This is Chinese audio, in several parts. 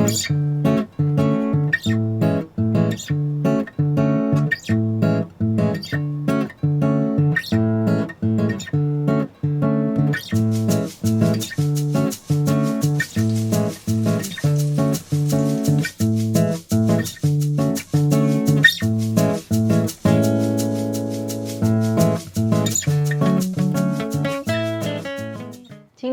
今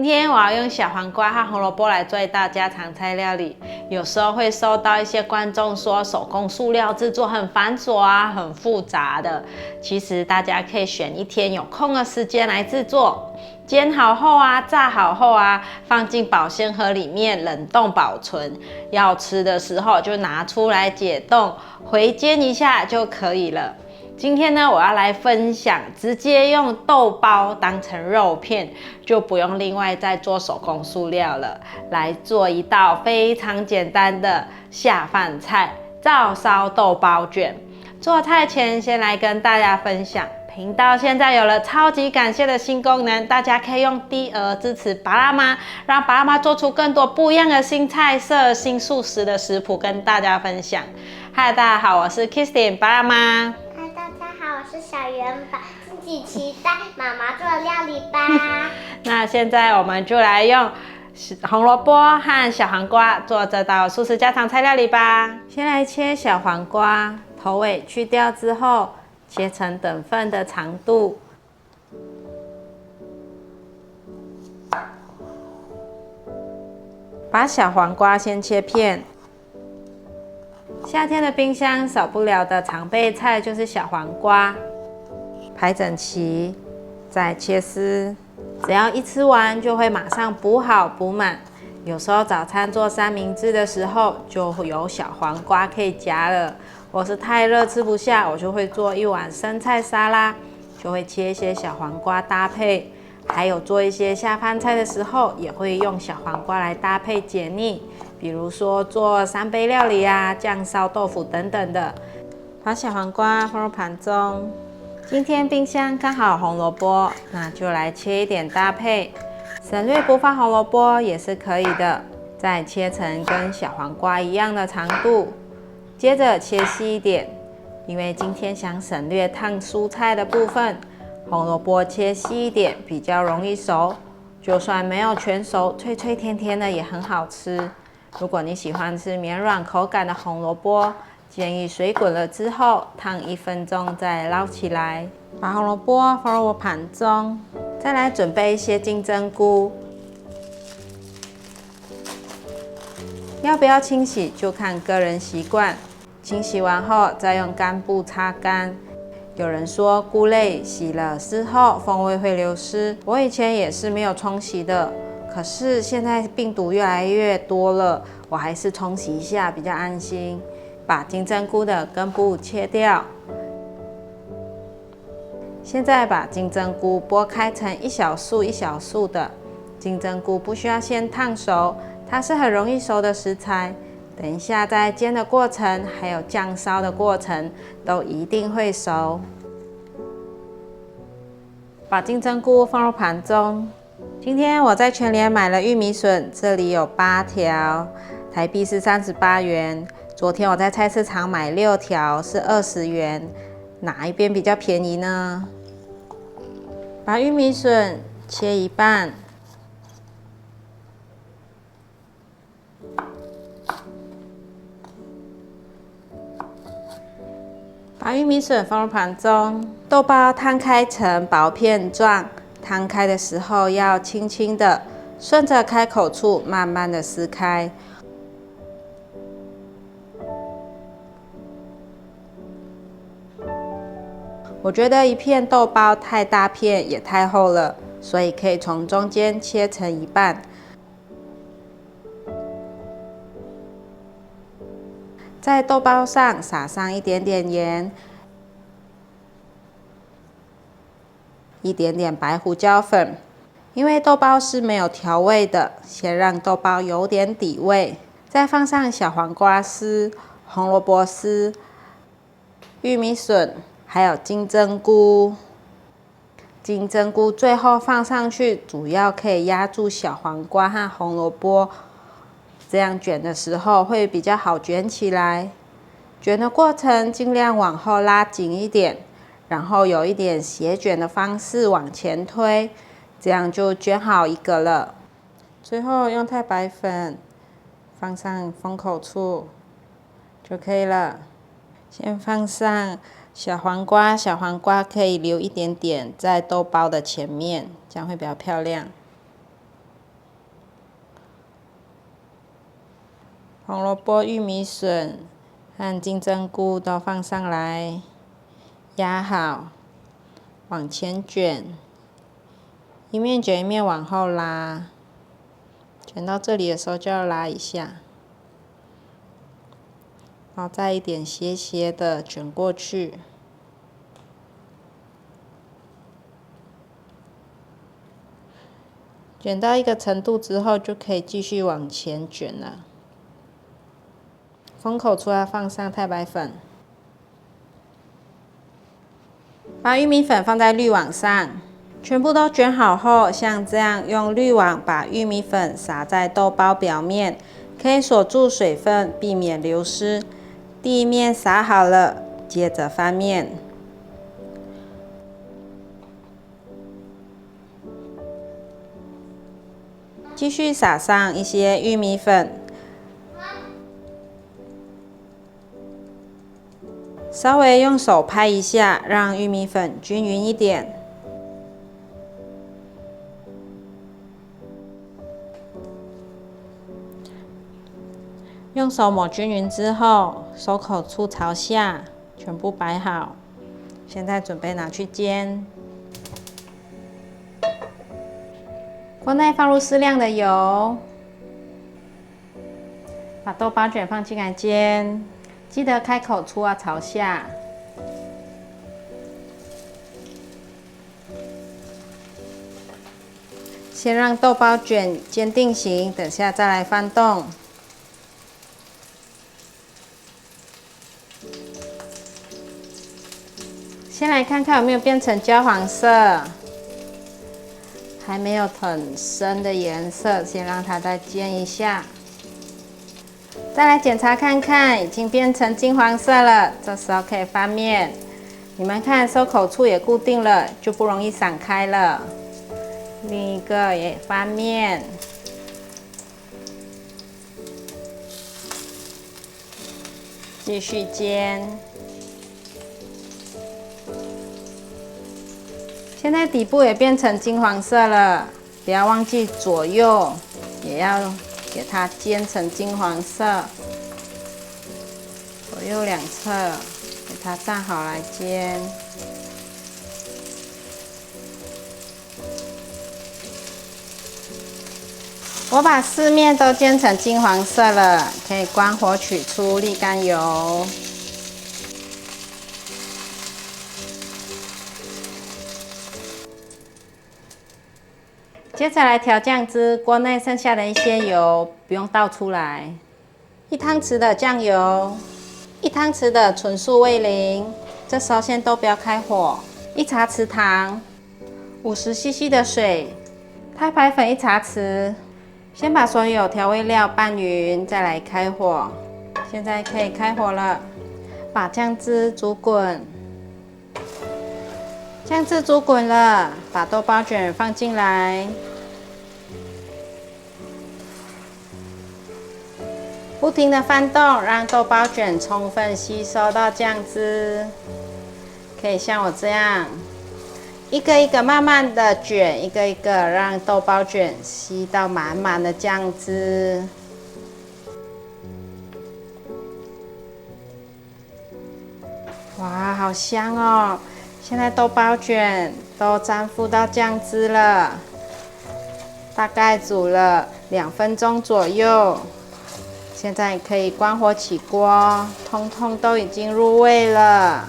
天我要用小黄瓜和红萝卜来做一道家常菜料理。有时候会收到一些观众说手工塑料制作很繁琐啊，很复杂的。其实大家可以选一天有空的时间来制作，煎好后啊，炸好后啊，放进保鲜盒里面冷冻保存。要吃的时候就拿出来解冻，回煎一下就可以了。今天呢，我要来分享直接用豆包当成肉片，就不用另外再做手工塑料了，来做一道非常简单的下饭菜——照烧豆包卷。做菜前先来跟大家分享，频道现在有了超级感谢的新功能，大家可以用低额支持巴拉妈，让巴拉妈做出更多不一样的新菜色、新素食的食谱跟大家分享。嗨，大家好，我是 Kristin 巴拉妈。我是小圆宝，敬请期待妈妈做的料理吧。那现在我们就来用红萝卜和小黄瓜做这道素食家常菜料理吧。先来切小黄瓜，头尾去掉之后，切成等份的长度。把小黄瓜先切片。夏天的冰箱少不了的常备菜就是小黄瓜，排整齐，再切丝，只要一吃完就会马上补好补满。有时候早餐做三明治的时候就有小黄瓜可以夹了，或是太热吃不下，我就会做一碗生菜沙拉，就会切一些小黄瓜搭配。还有做一些下饭菜的时候，也会用小黄瓜来搭配解腻，比如说做三杯料理啊、酱烧豆腐等等的。把小黄瓜放入盘中。今天冰箱刚好有红萝卜，那就来切一点搭配。省略不放红萝卜也是可以的。再切成跟小黄瓜一样的长度，接着切细一点，因为今天想省略烫蔬菜的部分。红萝卜切细一点，比较容易熟，就算没有全熟，脆脆甜甜的也很好吃。如果你喜欢吃绵软口感的红萝卜，建议水滚了之后烫1分钟再捞起来。把红萝卜放入盘中，再来准备一些金针菇。要不要清洗就看个人习惯，清洗完后再用干布擦干。有人说菇类洗了之后风味会流失，我以前也是没有冲洗的，可是现在病毒越来越多了，我还是冲洗一下比较安心。把金针菇的根部切掉，现在把金针菇剥开成一小束一小束的。金针菇不需要先烫熟，它是很容易熟的食材。等一下在煎的过程，还有酱烧的过程，都一定会熟。把金针菇放入盘中。今天我在全联买了玉米笋，这里有8条，台币是38元。昨天我在菜市场买6条，是20元。哪一边比较便宜呢？把玉米笋切一半。把玉米笋放入盘中，豆包摊开成薄片状，摊开的时候要轻轻的，顺着开口处慢慢的撕开。我觉得一片豆包太大片也太厚了，所以可以从中间切成一半。在豆包上撒上一点点盐，一点点白胡椒粉。因为豆包是没有调味的，先让豆包有点底味，再放上小黄瓜丝、红萝卜丝、玉米笋，还有金针菇。金针菇最后放上去，主要可以压住小黄瓜和红萝卜这样卷的时候会比较好卷起来。卷的过程尽量往后拉紧一点，然后有一点斜卷的方式往前推，这样就卷好一个了。最后用太白粉放上封口处就可以了。先放上小黄瓜，小黄瓜可以留一点点在豆包的前面，这样会比较漂亮。红萝卜、玉米笋和金针菇都放上来，压好，往前卷，一面卷一面往后拉，卷到这里的时候就要拉一下，然后再一点斜斜的卷过去。卷到一个程度之后，就可以继续往前卷了。封口处要放上太白粉，把玉米粉放在滤网上，全部都卷好后，像这样用滤网把玉米粉撒在豆包表面，可以锁住水分，避免流失。第一面撒好了，接着翻面。继续撒上一些玉米粉，稍微用手拍一下，让玉米粉均匀一点。用手抹均匀之后，收口处朝下，全部摆好。现在准备拿去煎。锅内放入适量的油，把豆包卷放进来煎，记得开口处要朝下。先让豆包卷煎定型，等下再来翻动。先来看看有没有变成焦黄色，还没有很深的颜色，先让它再煎一下。再来检查看看，已经变成金黄色了，这时候可以翻面。你们看收口处也固定了，就不容易散开了。另一个也翻面。继续煎。现在底部也变成金黄色了，不要忘记左右也要给它煎成金黄色，左右两侧给它站好来煎。我把四面都煎成金黄色了，可以关火取出沥干油。接着来调酱汁，锅内剩下的一些油不用倒出来。1汤匙的酱油，1汤匙的纯素味淋，这时候先都不要开火。1茶匙糖，50cc 的水，太白粉1茶匙。先把所有调味料拌匀，再来开火。现在可以开火了，把酱汁煮滚。酱汁煮滚了，把豆包卷放进来，不停的翻动，让豆包卷充分吸收到酱汁。可以像我这样，一个一个慢慢的卷，一个一个让豆包卷吸到满满的酱汁。哇，好香哦！现在豆包卷都沾附到酱汁了，大概煮了2分钟左右。现在可以关火起锅，通通都已经入味了。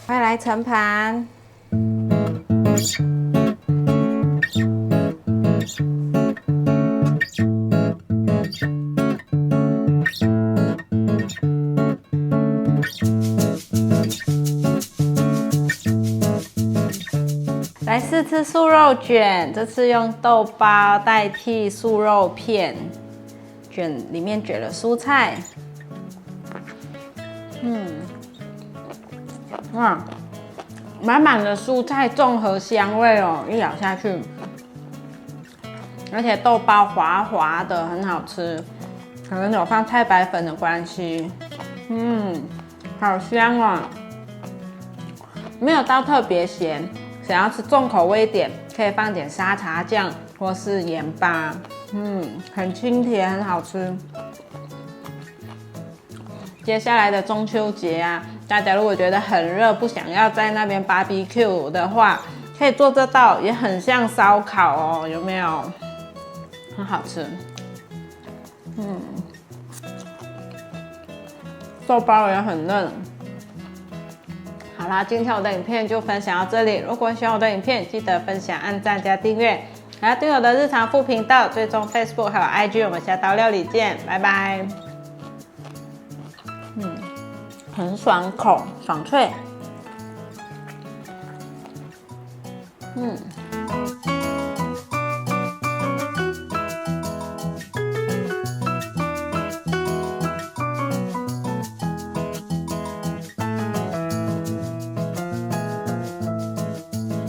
快来盛盘。来试吃素肉卷，这次用豆包代替素肉片，里面卷了蔬菜，哇，满满的蔬菜综合香味哦，一咬下去，而且豆包滑滑的，很好吃，可能有放太白粉的关系，好香哦，没有到特别咸，想要吃重口味一点，可以放点沙茶酱或是盐巴，很清甜，很好吃。接下来的中秋节啊，大家如果觉得很热，不想要在那边 barbecue 的话，可以做这道，也很像烧烤哦，有没有？很好吃。豆包也很嫩。好啦，今天我的影片就分享到这里。如果喜欢我的影片，记得分享、按赞加订阅，还要订阅我的日常副频道，追踪 Facebook 还有 IG。我们下道料理见，拜拜。很爽口，爽脆。